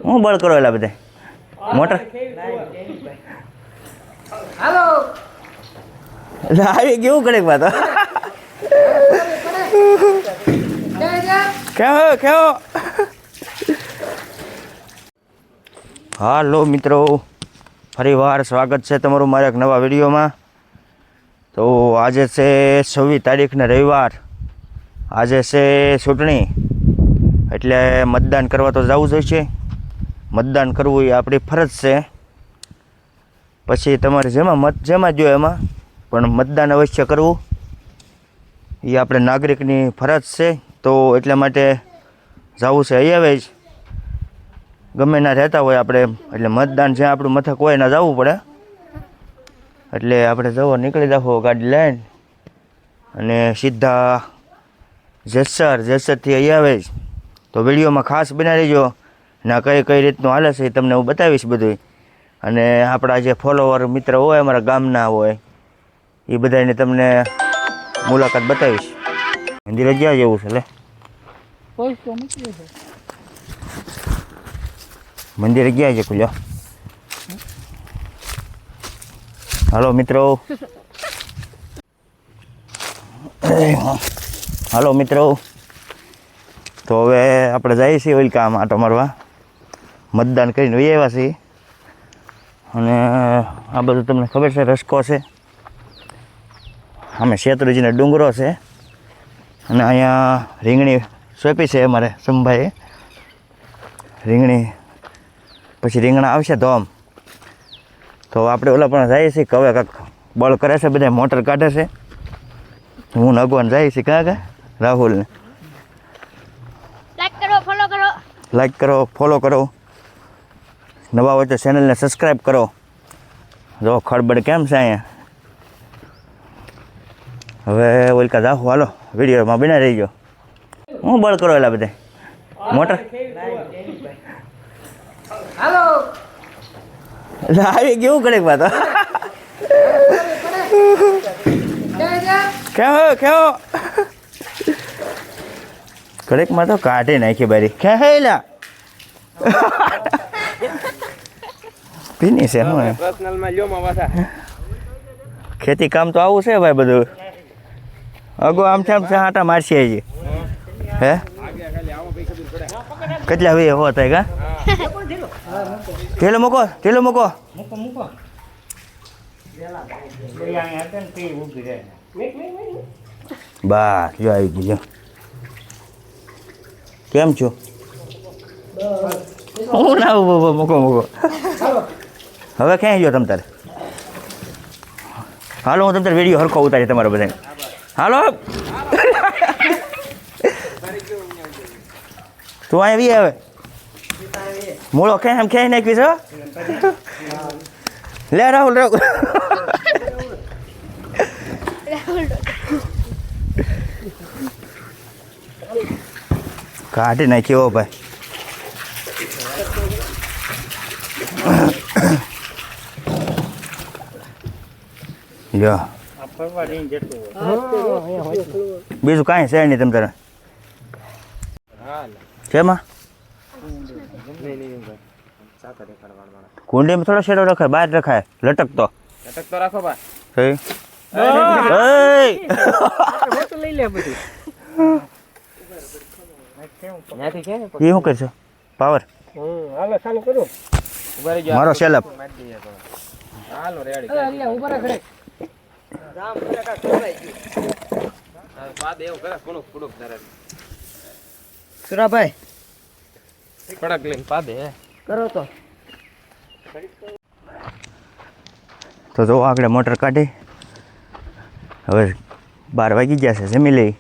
હું બળ કરો એલા બધા મોટર હાલો આવી કેવું કરે તો કેવો હાલો મિત્રો, ફરીવાર સ્વાગત છે તમારું મારા એક નવા વિડીયોમાં. તો આજે છે 26 તારીખને રવિવાર. આજે છે ચૂંટણી, એટલે મતદાન કરવા તો જવું જોઈએ. મતદાન કરવું એ આપણી ફરજ છે. પછી તમારે જેમાં જોઈએ એમાં પણ મતદાન અવશ્ય કરવું એ આપણે નાગરિકની ફરજ છે. તો એટલા માટે જવું છે. અહીંયા જ ગમે ના રહેતા હોય આપણે, એટલે મતદાન જ્યાં આપણું મથક હોય ના જવું પડે. એટલે આપણે જવો નીકળી જાઓ ગાડી લઈને અને સીધા જેસરથી અહીંયા આવે જ. તો વિડીયોમાં ખાસ બનાવી લેજો ને કઈ રીતનું હાલે છે એ તમને હું બતાવીશ બધું. અને આપણા જે ફોલોવર મિત્ર હોય અમારા ગામના હોય એ બધાને તમને મુલાકાત બતાવીશ. મંદિરે ક્યાં જેવું છે લે? મંદિરે ગયા છે ખુલ્યો. હાલો મિત્રો, હાલો મિત્રો. તો હવે આપણે જઈએ છીએ ઓઈલ કામ આટો મારવા. મતદાન કરીને વહી આવ્યા છીએ. અને આ બધું તમને ખબર છે, રસ્કો છે. આમે શેત્રુજીનો ડુંગરો છે. અને અહીંયા રીંગણી સોંપી છે અમારે સંભાઈએ. રીંગણી પછી રીંગણા આવશે ધોમ. તો આપણે ઓલા પણ જઈએ છીએ કે હવે કાંઈક બળ કરે છે, બધા મોટર કાઢે છે. હું નગવાન જઈએ છીએ કાં રાહુલને. લાઈક કરો, ફોલો કરો. નવા હોય તો ચેનલને સબસ્ક્રાઈબ કરો. જો ખડબડ કેમ છે અહીંયા. હવે ઓલકા જાઓ, હાલો વિડીયોમાં બના રહીજો. હું બળ કરો એલા બધા મોટર હાલો આવી કેવું કરે તો કેવો કડેકમાં તો કાઢી નાખી બારી ખેલા પીની છે ખેતી કામ તો આવું છે ભાઈ બધું. અગો આમ હાટા મારશે હજી. હે કેટલા વે હો થાય કા? ઢેલો મૂકો બસ જો આવી ગયો. કેમ છો? હું ના મૂકો હવે ક્યાં ગયો તમ તારે? હાલો હું તમ તારે વિડીયો હરખો ઉતારી તમારા બધા. હાલો તું આવી હવે મૂળો ક્યાંય નાખી છો? લે રાહુલ કાઢી નાખ્યો ભાઈ. જો બીજું કાંઈ છે નહીં તમ તારે શેમાં? કુંડીમાં થોડો શેડો રખાય, બહાર રખાય લટકતો રાખો બા. એ શું કરશો? પાવર મારો સેલઅપ. સુરાભાઈ કડક લઈને પાદે કરો તો જો આગળ મોટર કાઢી. હવે 12 વાગી ગયા છે, જમી લઈ.